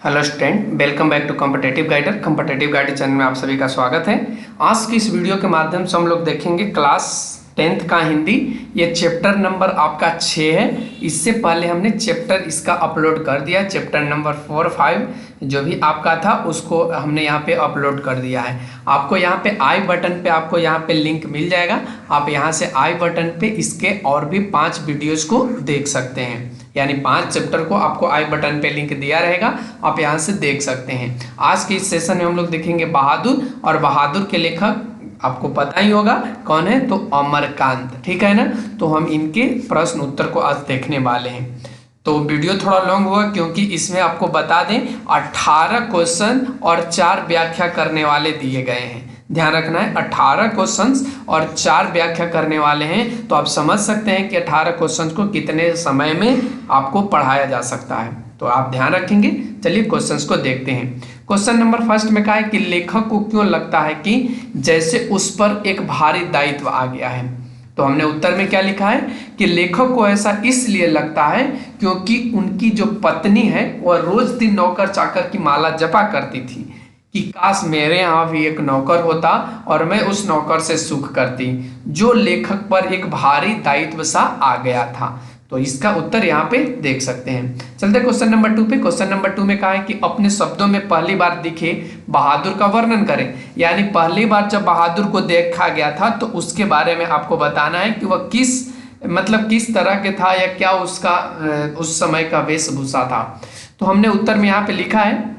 Hello student, welcome back to Competitive Guider. Competitive Guider channel में आप सभी का स्वागत है। आज की इस वीडियो के माध्यम से हम लोग देखेंगे क्लास 10th का हिंदी। ये चैप्टर नंबर आपका 6 है। इससे पहले हमने चैप्टर इसका अपलोड कर दिया, चैप्टर नंबर 4, 5 जो भी आपका था उसको हमने यहाँ पे अपलोड कर दिया है। आपको यहाँ पे आई बटन पे आपको यहाँ पे लिंक मिल जाएगा। आप यहाँ से आई बटन पे इसके और भी 5 वीडियोज़ को देख सकते हैं, यानी 5 चैप्टर को आपको आई बटन पे लिंक दिया रहेगा, आप यहाँ से देख सकते हैं। आज के इस सेशन में हम लोग देखेंगे बहादुर, और बहादुर के लेखक आपको पता ही होगा कौन है, तो अमरकांत, ठीक है ना। तो हम इनके प्रश्न उत्तर को आज देखने वाले हैं। तो वीडियो थोड़ा लॉन्ग हुआ क्योंकि इसमें आपको बता दें 18 क्वेश्चन और 4 व्याख्या करने वाले दिए गए हैं। ध्यान रखना है, 18 क्वेश्चंस और 4 व्याख्या करने वाले हैं। तो आप समझ सकते हैं कि 18 क्वेश्चंस को कितने समय में आपको पढ़ाया जा सकता है, तो आप ध्यान रखेंगे। चलिए क्वेश्चंस को देखते हैं। क्वेश्चन नंबर फर्स्ट में कहा है कि लेखक को क्यों लगता है कि जैसे उस पर एक भारी दायित्व आ गया है। तो हमने उत्तर में क्या लिखा है कि लेखक को ऐसा इसलिए लगता है क्योंकि उनकी जो पत्नी है वह रोज दिन नौकर चाकर की माला जपा करती थी कि काश मेरे यहाँ भी एक नौकर होता और मैं उस नौकर से सुख करती, जो लेखक पर एक भारी दायित्व सा आ गया था। तो इसका उत्तर यहाँ पे देख सकते हैं। चलते क्वेश्चन नंबर 2 पे। क्वेश्चन नंबर 2 में कहा है कि अपने शब्दों में पहली बार दिखे बहादुर का वर्णन करें। यानी पहली बार जब बहादुर को देखा गया था तो उसके बारे में आपको बताना है कि वह किस तरह के था, या क्या उसका उस समय का वेशभूषा था। तो हमने उत्तर में यहाँ पे लिखा है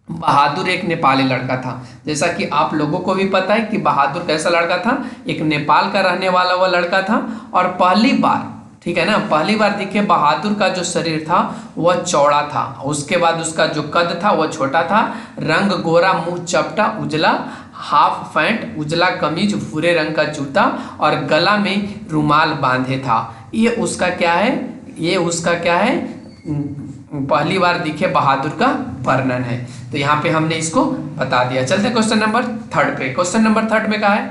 बहादुर एक नेपाली लड़का था। जैसा कि आप लोगों को भी पता है कि बहादुर कैसा लड़का था, एक नेपाल का रहने वाला वह लड़का था। और पहली बार, ठीक है ना, पहली बार दिखे बहादुर का जो शरीर था वह चौड़ा था, उसके बाद उसका जो कद था वह छोटा था, रंग गोरा, मुंह चपटा, उजला हाफ पैंट, उजला कमीज, भूरे रंग का जूता और गला में रुमाल बांधे था। ये उसका क्या है, पहली बार दिखे बहादुर का वर्णन है। तो यहाँ पे हमने इसको बता दिया। चलते क्वेश्चन नंबर 3 पे। क्वेश्चन नंबर 3 में कहा है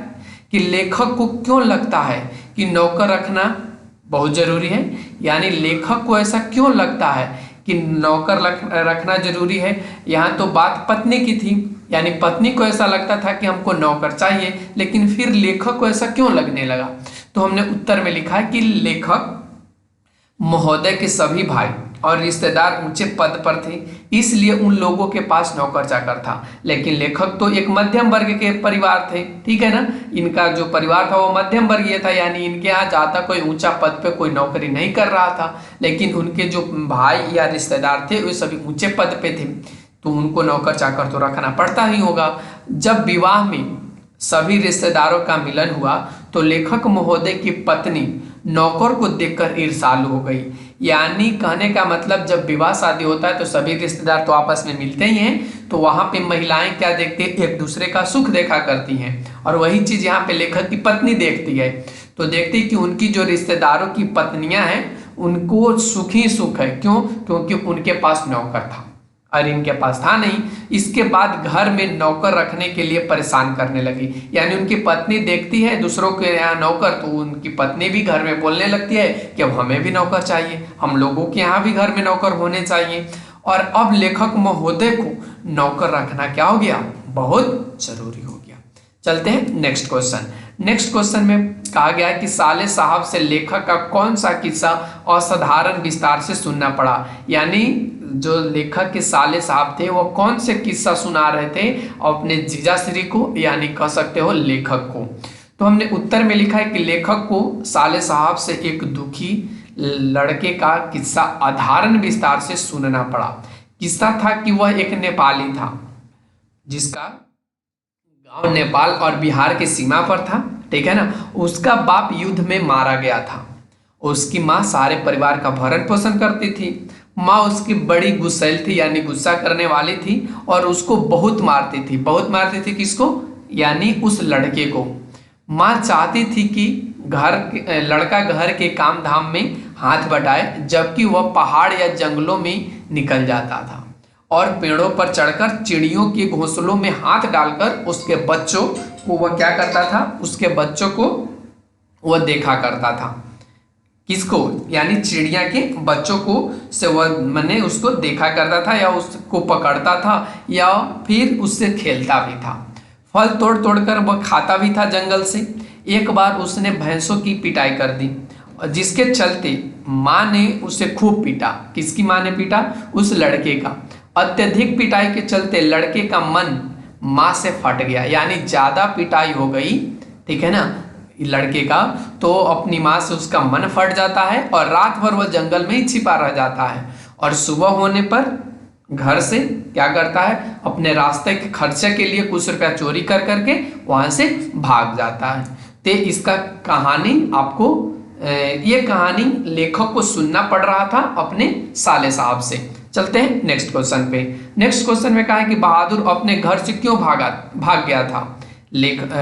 कि लेखक को क्यों लगता है कि नौकर रखना बहुत जरूरी है। यानी लेखक को ऐसा क्यों लगता है कि नौकर रखना जरूरी है। यहाँ तो बात पत्नी की थी, यानी पत्नी को ऐसा लगता था कि हमको नौकर चाहिए, लेकिन फिर लेखक को ऐसा क्यों लगने लगा। तो हमने उत्तर में लिखा है कि लेखक महोदय के सभी भाई और रिश्तेदार ऊंचे पद पर थे, इसलिए उन लोगों के पास नौकर चाकर था। लेकिन लेखक तो एक मध्यम वर्ग के परिवार थे, ठीक है ना। इनका जो परिवार था वो मध्यम वर्गीय था, यानी इनके यहाँ ज्यादा कोई ऊंचा पद पे कोई नौकरी नहीं कर रहा था। लेकिन उनके जो भाई या रिश्तेदार थे वे सभी ऊंचे पद पे थे, तो उनको नौकर चाकर तो रखना पड़ता ही होगा। जब विवाह में सभी रिश्तेदारों का मिलन हुआ तो लेखक महोदय की पत्नी नौकर को देखकर ईर्ष्यालु हो गई। यानी कहने का मतलब जब विवाह शादी होता है तो सभी रिश्तेदार तो आपस में मिलते ही हैं, तो वहां पे महिलाएं क्या देखती है, एक दूसरे का सुख देखा करती हैं। और वही चीज यहाँ पे लेखक की पत्नी देखती है, तो देखती कि उनकी जो रिश्तेदारों की पत्नियां हैं उनको सुख ही सुख है। क्यों? क्योंकि उनके पास नौकर था और इनके पास था नहीं। इसके बाद घर में नौकर रखने के लिए परेशान करने लगी। यानी उनकी पत्नी देखती है दूसरों के यहाँ नौकर, तो उनकी पत्नी भी घर में बोलने लगती है कि अब हमें भी नौकर चाहिए, हम लोगों के यहाँ भी घर में नौकर होने चाहिए। और अब लेखक महोदय को नौकर रखना क्या हो गया, बहुत जरूरी हो गया। चलते हैं नेक्स्ट क्वेश्चन। नेक्स्ट क्वेश्चन में कहा गया है कि साले साहब से लेखक का कौन सा किस्सा असाधारण विस्तार से सुनना पड़ा। यानी जो लेखक के साले साहब थे वो कौन से किस्सा सुना रहे थे अपने जीजाश्री को, यानी कह सकते हो लेखक को। तो हमने उत्तर में लिखा है कि लेखक को साले साहब से एक दुखी लड़के का किस्सा असाधारण विस्तार से सुनना पड़ा। किस्सा था कि वह एक नेपाली था जिसका गांव नेपाल और बिहार की सीमा पर था, ठीक है ना। उसका बाप युद्ध में मारा गया था। उसकी माँ सारे परिवार का भरण पोषण करती थी। माँ उसकी बड़ी गुस्सैल थी, यानी गुस्सा करने वाली थी, और उसको बहुत मारती थी। किसको? यानी उस लड़के को। माँ चाहती थी कि लड़का घर के काम धाम में हाथ बटाए, जबकि वह पहाड़ या जंगलों में निकल जाता था और पेड़ों पर चढ़कर चिड़ियों के घोंसलों में हाथ डालकर उसके बच्चों को वह क्या करता था, उसके बच्चों को वह देखा करता था किसको, यानी चिड़िया के बच्चों को से वह मैंने उसको देखा करता था या उसको पकड़ता था या फिर उससे खेलता भी था। फल तोड़ तोड़ कर वह खाता भी था जंगल से। एक बार उसने भैंसों की पिटाई कर दी, जिसके चलते माँ ने उसे खूब पीटा। किसकी माँ ने पीटा? उस लड़के का। अत्यधिक पिटाई के चलते लड़के का मन माँ से फट गया, यानी ज्यादा पिटाई हो गई, ठीक है ना, लड़के का, तो अपनी माँ से उसका मन फट जाता है और रात भर वह जंगल में ही छिपा रह जाता है। और सुबह होने पर घर से क्या करता है, अपने रास्ते के खर्चे के लिए कुछ रुपया चोरी कर करके वहां से भाग जाता है। तो इसका कहानी आपको ये कहानी लेखक को सुनना पड़ रहा था अपने साले साहब से। चलते हैं नेक्स्ट क्वेश्चन पे। नेक्स्ट क्वेश्चन में कहा है कि बहादुर अपने घर से क्यों भाग गया था।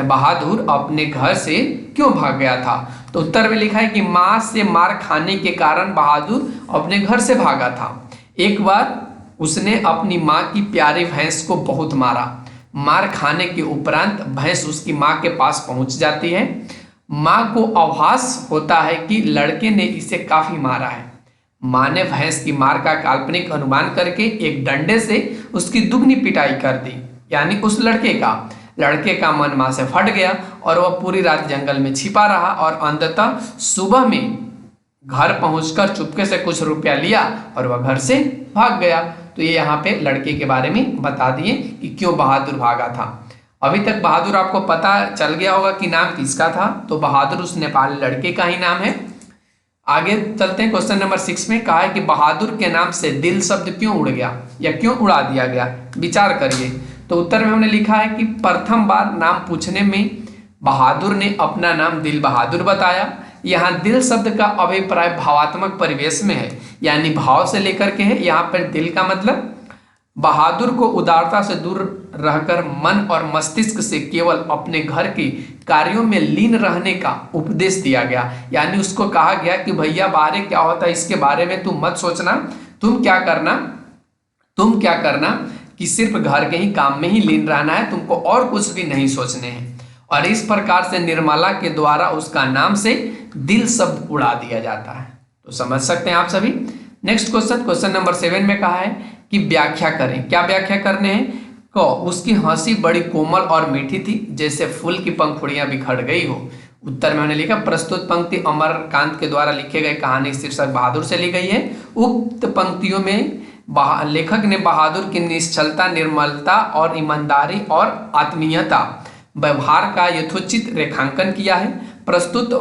बहादुर अपने घर से क्यों भाग गया था? तो उत्तर में लिखा है कि माँ से मार खाने के कारण बहादुर अपने घर से भागा था। एक बार उसने अपनी माँ की प्यारी भैंस को बहुत मारा। मार खाने के उपरांत भैंस उसकी माँ के पास पहुंच जाती है। माँ को आभास होता है कि लड़के ने इसे काफी मारा है। माँ ने भैंस की मार का काल्पनिक अनुमान करके एक डंडे से उसकी दुगनी पिटाई कर दी, यानी उस लड़के का मन माँ से फट गया और वह पूरी रात जंगल में छिपा रहा और अंततः सुबह में घर पहुंचकर चुपके से कुछ रुपया लिया और वह घर से भाग गया। तो ये यहाँ पे लड़के के बारे में बता दिए कि क्यों बहादुर भागा था। अभी तक बहादुर आपको पता चल गया होगा कि नाम किसका था, तो बहादुर उस नेपाली लड़के का ही नाम है। आगे चलते हैं, क्वेश्चन नंबर 6 में कहा है कि बहादुर के नाम से दिल शब्द क्यों उड़ गया या क्यों उड़ा दिया गया, विचार करिए। तो उत्तर में हमने लिखा है कि प्रथम बार नाम पूछने में बहादुर ने अपना नाम दिल बहादुर बताया। यहाँ दिल शब्द का अभिप्राय भावात्मक परिवेश में है, यानी भाव से लेकर के है। यहाँ पर दिल का मतलब बहादुर को उदारता से दूर रहकर मन और मस्तिष्क से केवल अपने घर के कार्यों में लीन रहने का उपदेश दिया गया, यानी उसको कहा गया कि भैया बाहर क्या होता है इसके बारे में तुम मत सोचना, तुम क्या करना कि सिर्फ घर के ही काम में ही लीन रहना है, तुमको और कुछ भी नहीं सोचने हैं। और इस प्रकार से निर्मला के द्वारा उसका नाम से दिल शब्द उड़ा दिया जाता है। तो समझ सकते हैं आप सभी। नेक्स्ट क्वेश्चन नंबर 7 में कहा है कि व्याख्या करें। क्या व्याख्या करने हैं? को उसकी हंसी बड़ी कोमल और मीठी थी, जैसे फूल की पंखुड़ियां बिखर गई हो। उत्तर में हमने लिखा प्रस्तुत पंक्ति अमरकांत के द्वारा लिखे गए कहानी शीर्षक बहादुर से ली गई है। उक्त पंक्तियों में लेखक ने बहादुर की निश्चलता, निर्मलता और ईमानदारी और आत्मीयता व्यवहार का यथोचित रेखांकन किया है। प्रस्तुत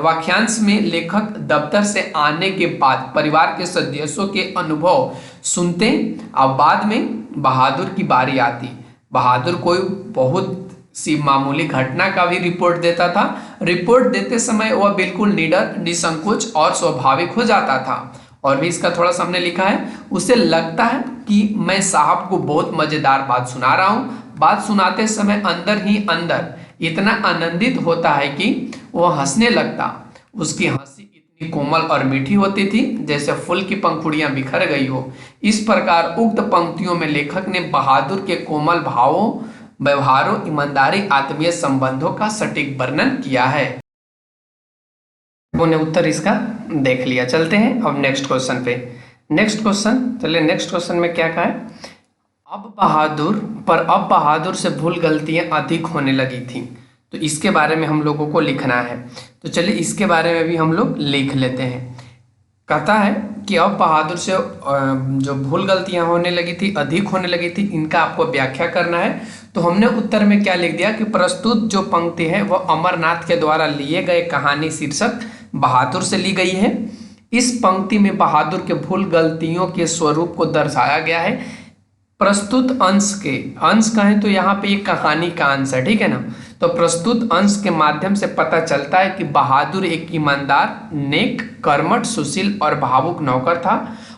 वाक्यांश में लेखक दफ्तर से आने के बाद परिवार के सदस्यों के अनुभव सुनते और बाद में बहादुर की बारी आती। बहादुर कोई बहुत सी मामूली घटना का भी रिपोर्ट देता था। रिपोर्ट देते समय वह बिल्कुल निडर, निसंकोच और स्वाभाविक हो जाता था। और भी इसका थोड़ा सा हमने लिखा है, उसे लगता है कि मैं साहब को बहुत मजेदार बात सुना रहा हूँ। बात सुनाते समय अंदर ही अंदर इतना आनंदित होता है कि वह हंसने लगता। उसकी हंसी इतनी कोमल और मीठी होती थी जैसे फूल की पंखुड़ियां बिखर गई हो। इस प्रकार उक्त पंक्तियों में लेखक ने बहादुर के कोमल भावों, व्यवहारों, ईमानदारी, आत्मीय संबंधों का सटीक वर्णन किया है। उन्होंने उत्तर इसका देख लिया। चलते हैं अब नेक्स्ट क्वेश्चन पे। नेक्स्ट क्वेश्चन में क्या कहा है? अब बहादुर से भूल गलतियां अधिक होने लगी थी, तो इसके बारे में हम लोगों को लिखना है। तो चलिए इसके बारे में भी हम लोग लिख लेते हैं। कहता है कि अब बहादुर से जो भूल गलतियां होने लगी थी, अधिक होने लगी थी, इनका आपको व्याख्या करना है। तो हमने उत्तर में क्या लिख दिया कि प्रस्तुत जो पंक्ति है वह अमरनाथ के द्वारा लिए गए कहानी शीर्षक बहादुर से ली गई है। इस पंक्ति में बहादुर के भूल गलतियों के स्वरूप को दर्शाया गया है। प्रस्तुत अंश कहें तो यहाँ पे एक कहानी का अंश है, ठीक है ना। तो प्रस्तुत अंश के माध्यम से पता चलता है कि बहादुर एक ईमानदार, नेक, कर्मठ, सुशील और भावुक नौकर था।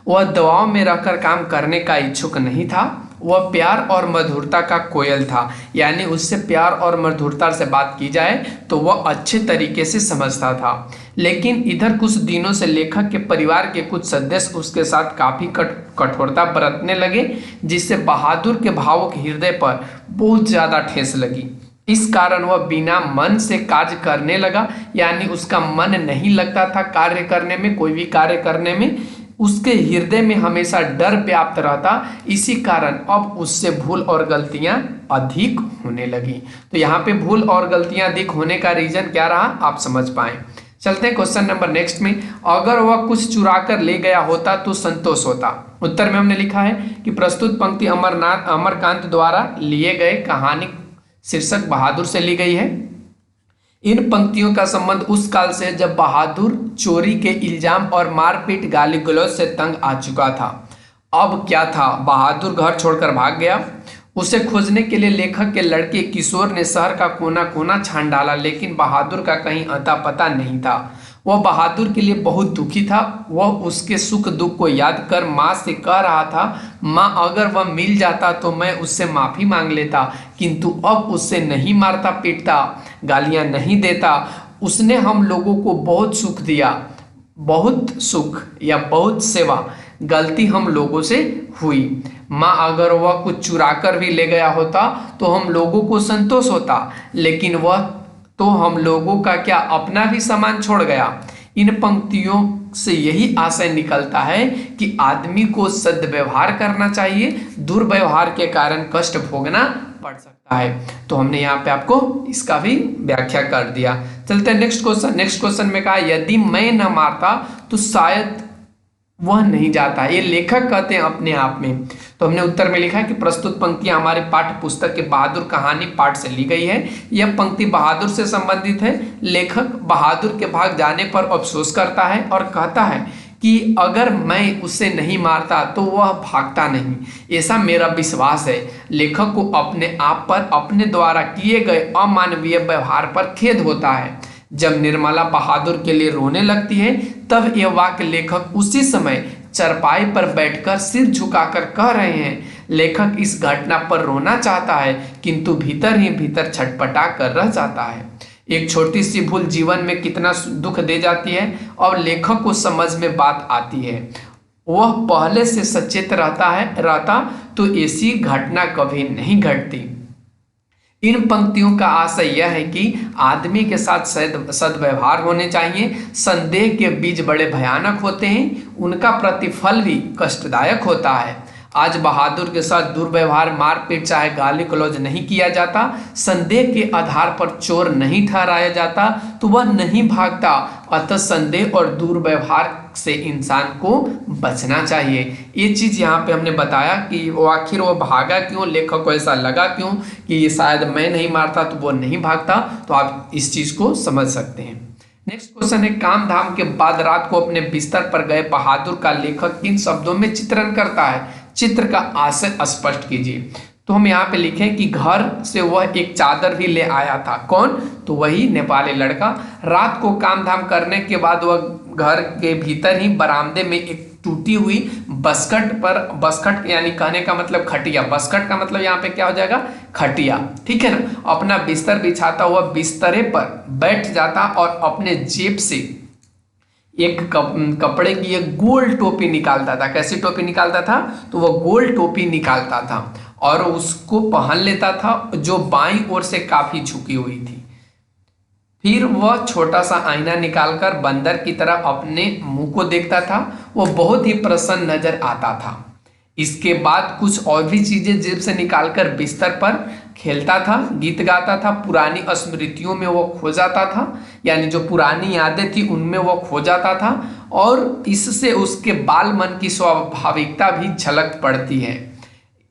वह दबाव में रहकर काम करने का इच्छुक नहीं था। वह प्यार और मधुरता का कोयल था, यानी उससे प्यार और मधुरता से बात की जाए तो वह अच्छे तरीके से समझता था। लेकिन इधर कुछ दिनों से लेखक के परिवार के कुछ सदस्य उसके साथ काफी कठोरता बरतने लगे, जिससे बहादुर के भावुक हृदय पर बहुत ज्यादा ठेस लगी। इस कारण वह बिना मन से कार्य करने लगा, यानी उसका मन नहीं लगता था कार्य करने में, कोई भी कार्य करने में। उसके हृदय में हमेशा डर व्याप्त रहता। इसी कारण अब उससे भूल और गलतियां अधिक होने लगी। तो यहाँ पे भूल और गलतियां अधिक होने का रीजन क्या रहा, आप समझ पाए। चलते हैं क्वेश्चन नंबर नेक्स्ट में। अगर वह कुछ चुरा कर ले गया होता तो संतोष होता। उत्तर में हमने लिखा है कि प्रस्तुत पंक्ति अमरकांत द्वारा लिए गए कहानी शीर्षक बहादुर से ली गई है। इन पंक्तियों का संबंध उस काल से जब बहादुर चोरी के इल्जाम और मारपीट गाली गलौज से तंग आ चुका था। अब क्या था, बहादुर घर छोड़कर भाग गया। उसे खोजने के लिए लेखक के लड़के किशोर ने शहर का कोना कोना छान डाला, लेकिन बहादुर का कहीं अता पता नहीं था। वह बहादुर के लिए बहुत दुखी था। वह उसके सुख दुख को याद कर माँ से कह रहा था, माँ अगर वह मिल जाता तो मैं उससे माफ़ी मांग लेता, किंतु अब उससे नहीं मारता पीटता, गालियाँ नहीं देता। उसने हम लोगों को बहुत सुख दिया, बहुत सुख या बहुत सेवा, गलती हम लोगों से हुई। माँ अगर वह कुछ चुरा कर भी ले गया होता तो हम लोगों को संतोष होता, लेकिन वह तो हम लोगों का क्या अपना भी सामान छोड़ गया। इन पंक्तियों से यही आशय निकलता है कि आदमी को सद्व्यवहार करना चाहिए, दुर्व्यवहार के कारण कष्ट भोगना पड़ सकता है। तो हमने यहाँ पे आपको इसका भी व्याख्या कर दिया। चलते हैं नेक्स्ट क्वेश्चन। नेक्स्ट क्वेश्चन में कहा, यदि मैं न मारता तो शायद वह नहीं जाता। ये लेखक कहते हैं अपने आप में। तो हमने उत्तर में लिखा है कि प्रस्तुत पंक्तियां हमारे पाठ्य पुस्तक के बहादुर कहानी पाठ से ली गई है। यह पंक्ति बहादुर से संबंधित है। लेखक बहादुर के भाग जाने पर अफसोस करता है और कहता है कि अगर मैं उसे नहीं मारता तो वह भागता नहीं। ऐसा मेरा विश्वास है। लेखक को अपने आप पर अपने द्वारा किए गए अमानवीय व्यवहार पर खेद होता है। जब निर्मला बहादुर के लिए रोने लगती है तब यह वाक्य लेखक उसी समय चरपाई पर बैठकर सिर झुकाकर कह रहे हैं। लेखक इस घटना पर रोना चाहता है, किंतु भीतर ही भीतर छटपटा कर रह जाता है। एक छोटी सी भूल जीवन में कितना दुख दे जाती है। और लेखक को समझ में बात आती है। वह पहले से सचेत रहता तो ऐसी घटना कभी नहीं घटती। इन पंक्तियों का आशय यह है कि आदमी के साथ सद्व्यवहार होने चाहिए। संदेह के बीज बड़े भयानक होते हैं, उनका प्रतिफल भी कष्टदायक होता है। आज बहादुर के साथ दुर्व्यवहार, मारपीट चाहे गाली गलौज नहीं किया जाता, संदेह के आधार पर चोर नहीं ठहराया जाता तो वह नहीं भागता। अतः संदेह और दुर्व्यवहार से इंसान को बचना चाहिए। ये चीज़ यहाँ पे हमने बताया कि वो आखिर वो भागा क्यों, लेखक को ऐसा लगा क्यों कि ये शायद मैं नहीं मारता तो वो नहीं भागता। तो आप इस चीज़ को समझ सकते हैं। नेक्स्ट क्वेश्चन है, काम धाम के बाद रात को अपने बिस्तर पर गए बहादुर का लेखक किन शब्दों में चित्रण करता है। चित्र का आशय स्पष्ट कीजिए। तो हम यहाँ पे लिखें कि घर से वह एक चादर भी ले आया था। कौन, तो वही नेपाली लड़का। रात को काम धाम करने के बाद वह घर के भीतर ही बरामदे में एक टूटी हुई बसकट यानी कहने का मतलब खटिया, बसकट का मतलब यहाँ पे क्या हो जाएगा, खटिया, ठीक है ना। अपना बिस्तर बिछाता हुआ बिस्तरे पर बैठ जाता और अपने जेब से एक कपड़े की एक गोल टोपी निकालता था। कैसी टोपी निकालता था, तो वह गोल टोपी निकालता था और उसको पहन लेता था, जो बाईं ओर से काफी झुकी हुई थी। फिर वह छोटा सा आईना निकालकर बंदर की तरह अपने मुंह को देखता था। वह बहुत ही प्रसन्न नजर आता था। इसके बाद कुछ और भी चीजें जेब से निकालकर बिस्तर पर खेलता था, गीत गाता था, पुरानी स्मृतियों में वो खो जाता था, यानी जो पुरानी यादें थी उनमें वो खो जाता था। और इससे उसके बाल मन की स्वाभाविकता भी झलक पड़ती है।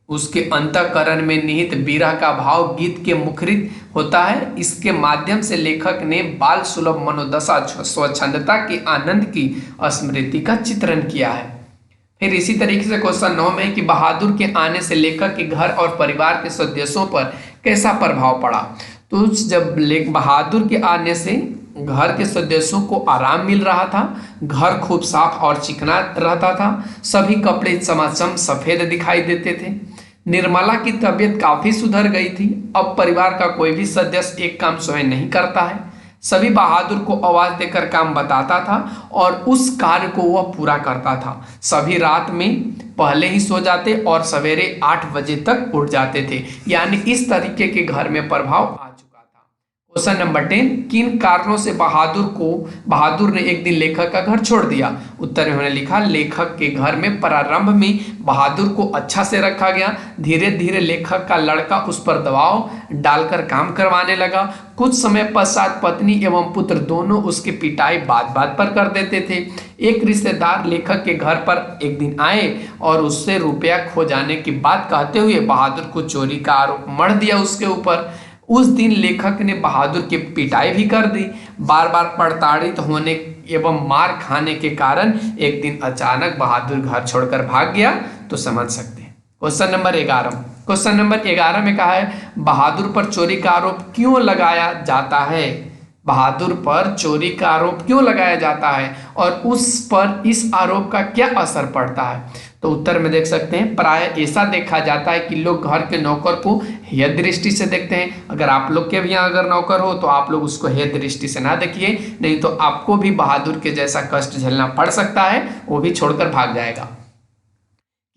उसके अंतःकरण में निहित विरह का भाव गीत के मुखरित होता है। इसके माध्यम से लेखक ने बाल सुलभ मनोदशा, स्वच्छंदता के आनंद की स्मृति का चित्रण किया है। फिर इसी तरीके से क्वेश्चन 9 में कि बहादुर के आने से लेखक के घर और परिवार के सदस्यों पर कैसा प्रभाव पड़ा। तो जब बहादुर के आने से घर के सदस्यों को आराम मिल रहा था, घर खूब साफ और चिकना रहता था, सभी कपड़े चमाचम सफेद दिखाई देते थे। निर्मला की तबीयत काफी सुधर गई थी। अब परिवार का कोई भी सदस्य एक काम स्वयं नहीं करता है, सभी बहादुर को आवाज देकर काम बताता था और उस कार्य को वह पूरा करता था। सभी रात में पहले ही सो जाते और सवेरे 8 बजे तक उठ जाते थे। यानी इस तरीके के घर में प्रभाव आ चुका। क्वेश्चन नंबर 10, किन कारणों से बहादुर ने एक दिन लेखक का घर छोड़ दिया? उत्तर में उन्होंने लिखा, लेखक के घर में प्रारंभ में बहादुर को अच्छा से रखा गया। धीरे धीरे लेखक का लड़का उस पर दबाव डालकर काम करवाने लगा। कुछ समय पश्चात पत्नी एवं पुत्र दोनों उसकी पिटाई बात बात पर कर देते थे। एक रिश्तेदार लेखक के घर पर एक दिन आए और उससे रुपया खो जाने की बात कहते हुए बहादुर को चोरी का आरोप मढ़ दिया उसके ऊपर। उस दिन लेखक ने बहादुर की पिटाई भी कर दी। बार बार प्रताड़ित होने एवं मार खाने के कारण एक दिन अचानक बहादुर घर छोड़कर भाग गया, तो समझ सकते हैं। क्वेश्चन नंबर 11 में कहा है, बहादुर पर चोरी का आरोप क्यों लगाया जाता है? बहादुर पर चोरी का आरोप क्यों लगाया जाता है और उस पर इस आरोप का क्या असर पड़ता है? तो उत्तर में देख सकते हैं, प्राय ऐसा देखा जाता है कि लोग घर के नौकर को हेय दृष्टि से देखते हैं। अगर आप लोग के भी यहाँ अगर नौकर हो तो आप लोग उसको हेय दृष्टि से ना देखिए, नहीं तो आपको भी बहादुर के जैसा कष्ट झेलना पड़ सकता है, वो भी छोड़कर भाग जाएगा।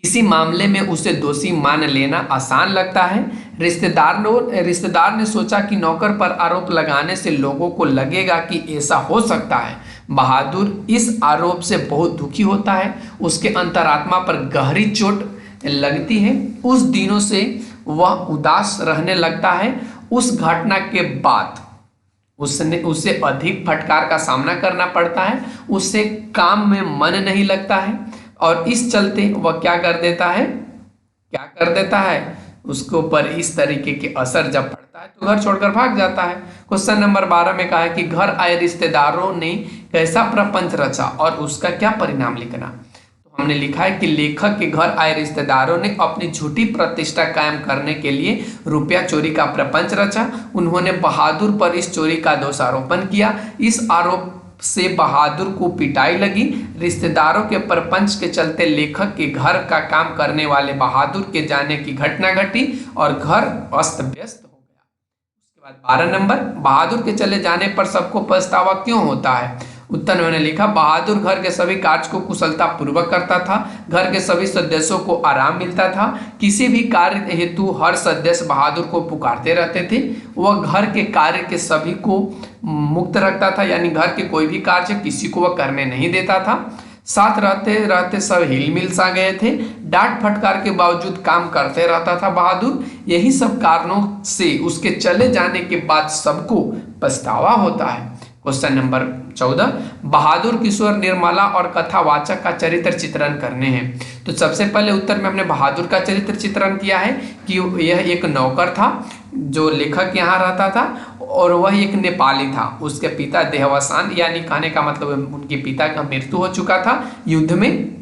किसी मामले में उसे दोषी मान लेना आसान लगता है। रिश्तेदार ने सोचा कि नौकर पर आरोप लगाने से लोगों को लगेगा कि ऐसा हो सकता है। बहादुर इस आरोप से बहुत दुखी होता है, उसके अंतरात्मा पर गहरी चोट लगती है। उस दिनों से वह उदास रहने लगता है। उस घटना के बाद उसे अधिक फटकार का सामना करना पड़ता है, उससे काम में मन नहीं लगता है और इस चलते वह क्या कर देता है, उसके ऊपर इस तरीके के असर जब पड़ता है तो घर छोड़कर भाग जाता है। क्वेश्चन नंबर 12 में कहा है कि घर आए रिश्तेदारों ने कैसा प्रपंच रचा और उसका क्या परिणाम लिखना। तो हमने लिखा है कि लेखक के घर आए रिश्तेदारों ने अपनी झूठी प्रतिष्ठा कायम करने के लिए रुपया चोरी का प्रपंच रचा। उन्होंने बहादुर पर इस चोरी का दोषारोपण किया। इस आरोप से बहादुर को पिटाई लगी। रिश्तेदारों के प्रपंच के चलते लेखक के घर का काम करने वाले बहादुर के जाने की घटना घटी और घर अस्त व्यस्त हो गया। उसके बाद 12 नंबर, बहादुर के चले जाने पर सबको पछतावा क्यों होता है? उत्तर में उन्होंने लिखा, बहादुर घर के सभी कार्य को कुशलता पूर्वक करता था। घर के सभी सदस्यों को आराम मिलता था। किसी भी कार्य हेतु हर सदस्य बहादुर को पुकारते रहते थे। वह घर के कार्य के सभी को मुक्त रखता था, यानी घर के कोई भी कार्य किसी को वह करने नहीं देता था। साथ रहते रहते सब हिलमिल सा गए थे। डांट फटकार के बावजूद काम करते रहता था बहादुर। यही सब कारणों से उसके चले जाने के बाद सबको पछतावा होता है। क्वेश्चन नंबर 14, बहादुर, किशोर, निर्मला और कथावाचक का चरित्र चित्रण करने हैं। तो सबसे पहले उत्तर में हमने बहादुर का चरित्र चित्रण किया है कि यह एक नौकर था जो लेखक यहाँ रहता था और वह एक नेपाली था। उसके पिता देहावसान, यानी कहने का मतलब उनके पिता का मृत्यु हो चुका था युद्ध में।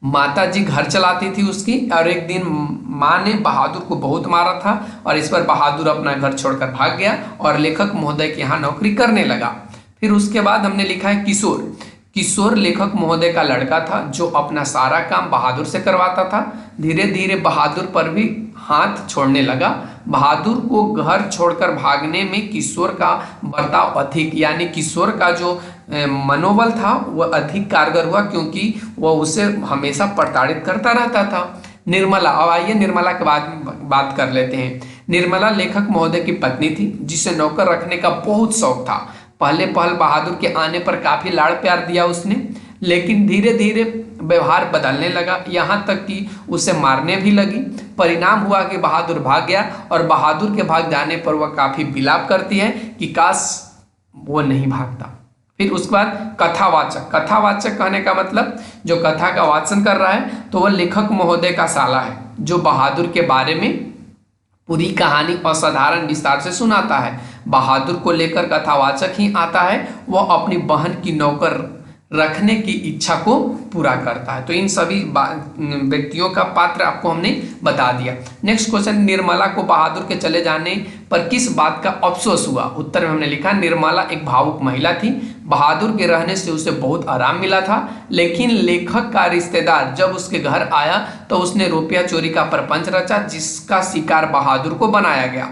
माता जी घर चलाती थी उसकी, और एक दिन माँ ने बहादुर को बहुत मारा था और इस पर बहादुर अपना घर छोड़कर भाग गया और लेखक महोदय के यहाँ नौकरी करने लगा। फिर उसके बाद हमने लिखा है किशोर लेखक महोदय का लड़का था जो अपना सारा काम बहादुर से करवाता था। धीरे धीरे बहादुर पर भी हाथ छोड़ने लगा। बहादुर को घर छोड़कर भागने में किशोर का बर्ताव अधिक, यानी किशोर का जो मनोबल था वह अधिक कारगर हुआ, क्योंकि वह उसे हमेशा प्रताड़ित करता रहता था। निर्मला, अब आइए निर्मला के बात कर लेते हैं। निर्मला लेखक महोदय की पत्नी थी जिसे नौकर रखने का बहुत शौक था। पहले बहादुर के आने पर काफी लाड़ प्यार दिया उसने, लेकिन धीरे धीरे व्यवहार बदलने लगा, यहाँ तक कि उसे मारने भी लगी। परिणाम हुआ कि बहादुर भाग गया और बहादुर के भाग जाने पर वह काफी विलाप करती है कि काश वो नहीं भागता। फिर उसके बाद कथावाचक कहने का मतलब जो कथा का वाचन कर रहा है, तो वह लेखक महोदय का साला है जो बहादुर के बारे में पूरी कहानी असाधारण विस्तार से सुनाता है। बहादुर को लेकर कथावाचक ही आता है, वह अपनी बहन की नौकर रखने की इच्छा को पूरा करता है। तो इन सभी व्यक्तियों का पात्र आपको हमने बता दिया। नेक्स्ट क्वेश्चन, निर्मला को बहादुर के चले जाने पर किस बात का अफसोस हुआ? उत्तर में हमने लिखा, निर्मला एक भावुक महिला थी। बहादुर के रहने से उसे बहुत आराम मिला था, लेकिन लेखक का रिश्तेदार जब उसके घर आया तो उसने रुपया चोरी का प्रपंच रचा जिसका शिकार बहादुर को बनाया गया।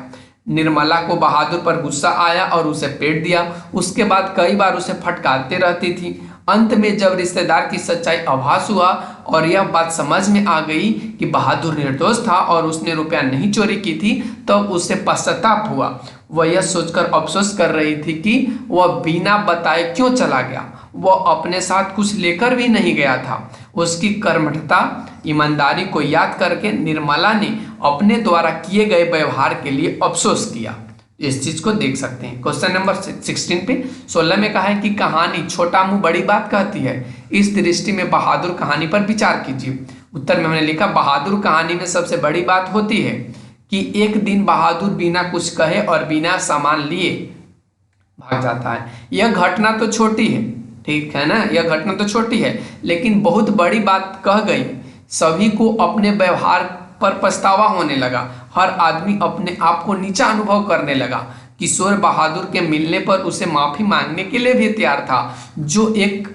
निर्मला को बहादुर पर गुस्सा आया और उसे पेट दिया। उसके बाद कई बार उसे फटकारते रहती थी। अंत में जब रिश्तेदार की सच्चाई आभास हुआ और यह बात समझ में आ गई कि बहादुर निर्दोष था और उसने रुपया नहीं चोरी की थी, तब उसे पश्चाताप हुआ। वह यह सोचकर अफसोस कर रही थी कि वह बिना बताए क्यों चला गया। वह अपने साथ कुछ लेकर भी नहीं गया था। उसकी कर्मठता, ईमानदारी को याद करके निर्मला ने अपने द्वारा किए गए व्यवहार के लिए अफसोस किया। इस चीज को देख सकते हैं। क्वेश्चन नंबर 16 पे 16 में कहा है कि कहानी छोटा मुंह बड़ी बात कहती है। इस दृष्टि में बहादुर कहानी पर विचार कीजिए। उत्तर में हमने लिखा बहादुर कहानी में सबसे बड़ी बात होती है कि एक दिन बहादुर बिना कुछ कहे और बिना सामान लिए भाग जाता है। यह घटना तो छोटी है, ठीक है ना, यह घटना तो छोटी है, लेकिन बहुत बड़ी बात कह गई। सभी को अपने व्यवहार पर पछतावा होने लगा। हर आदमी अपने आप को नीचा अनुभव करने लगा। किशोर बहादुर के मिलने पर उसे माफी मांगने के लिए भी तैयार था, जो एक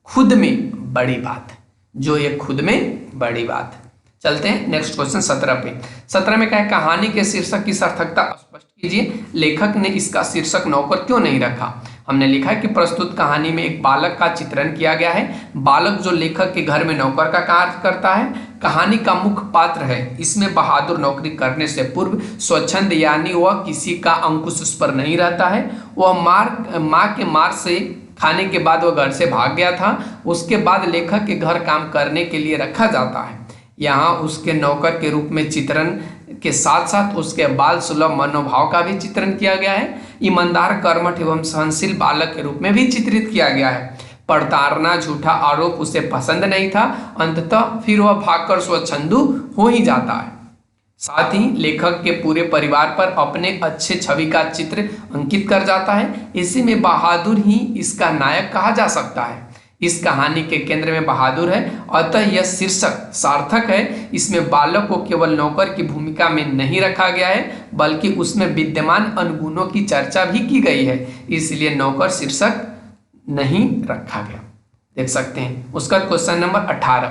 खुद में बड़ी बात है, जो एक खुद में बड़ी बात है। चलते हैं नेक्स्ट क्वेश्चन 17 पे। 17 में क्या है, कहानी के शीर्षक की सार्थकता स्पष्ट कीजिए। लेखक ने इसका शीर्षक नौकर क्यों नहीं रखा। हमने लिखा है कि प्रस्तुत कहानी में एक बालक का चित्रण किया गया है। बालक जो लेखक के घर में नौकर का कार्य करता है, कहानी का मुख्य पात्र है। इसमें बहादुर नौकरी करने से पूर्व स्वच्छंद, यानी वह किसी का अंकुश उस पर नहीं रहता है। वह माँ के मार से खाने के बाद वह घर से भाग गया था। उसके बाद लेखक के घर काम करने के लिए रखा जाता है। यहाँ उसके नौकर के रूप में चित्रण के साथ साथ उसके बाल सुलभ मनोभाव का भी चित्रण किया गया है। ईमानदार, कर्मठ एवं सहनशील बालक के रूप में भी चित्रित किया गया है। प्रताड़ना, झूठा आरोप उसे पसंद नहीं था। अंततः फिर वह भागकर स्वच्छंदू हो ही जाता है। साथ ही लेखक के पूरे परिवार पर अपने अच्छे छवि का चित्र अंकित कर जाता है। इसी में बहादुर ही इसका नायक कहा जा सकता है। इस कहानी के केंद्र में बहादुर है, अतः यह शीर्षक सार्थक है। इसमें बालक को केवल नौकर की भूमिका में नहीं रखा गया है, बल्कि उसमें विद्यमान अवगुणों की चर्चा भी की गई है, इसलिए नौकर शीर्षक नहीं रखा गया। देख सकते हैं। उसका क्वेश्चन नंबर 18,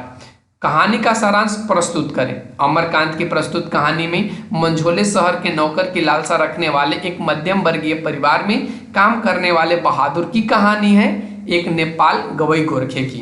कहानी का सारांश प्रस्तुत करें। अमरकांत की प्रस्तुत कहानी में मंझोले शहर के नौकर की लालसा रखने वाले एक मध्यम वर्गीय परिवार में काम करने वाले बहादुर की कहानी है। एक नेपाल गवई गोरखे की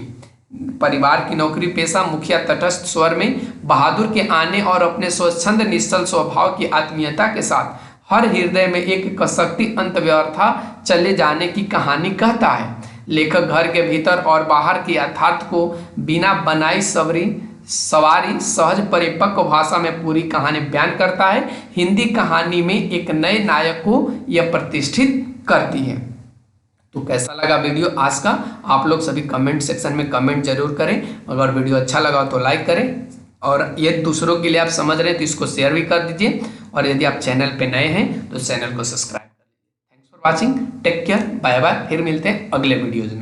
परिवार की नौकरी पेशा मुखिया तटस्थ स्वर में बहादुर के आने और अपने स्वच्छंद निश्चल स्वभाव की आत्मीयता के साथ हर हृदय में एक कसकती अंत व्यवस्था चले जाने की कहानी कहता है। लेखक घर के भीतर और बाहर की यथार्थ को बिना बनाई सवारी सहज परिपक्व भाषा में पूरी कहानी बयान करता है। हिंदी कहानी में एक नए नायक को यह प्रतिष्ठित करती है। तो कैसा लगा वीडियो आज का, आप लोग सभी कमेंट सेक्शन में कमेंट जरूर करें। अगर वीडियो अच्छा लगा तो लाइक करें, और ये दूसरों के लिए आप समझ रहे हैं तो इसको शेयर भी कर दीजिए, और यदि आप चैनल पे नए हैं तो चैनल को सब्सक्राइब कर लीजिए। Thanks for watching, take care, bye bye. फिर मिलते हैं अगले वीडियोज में।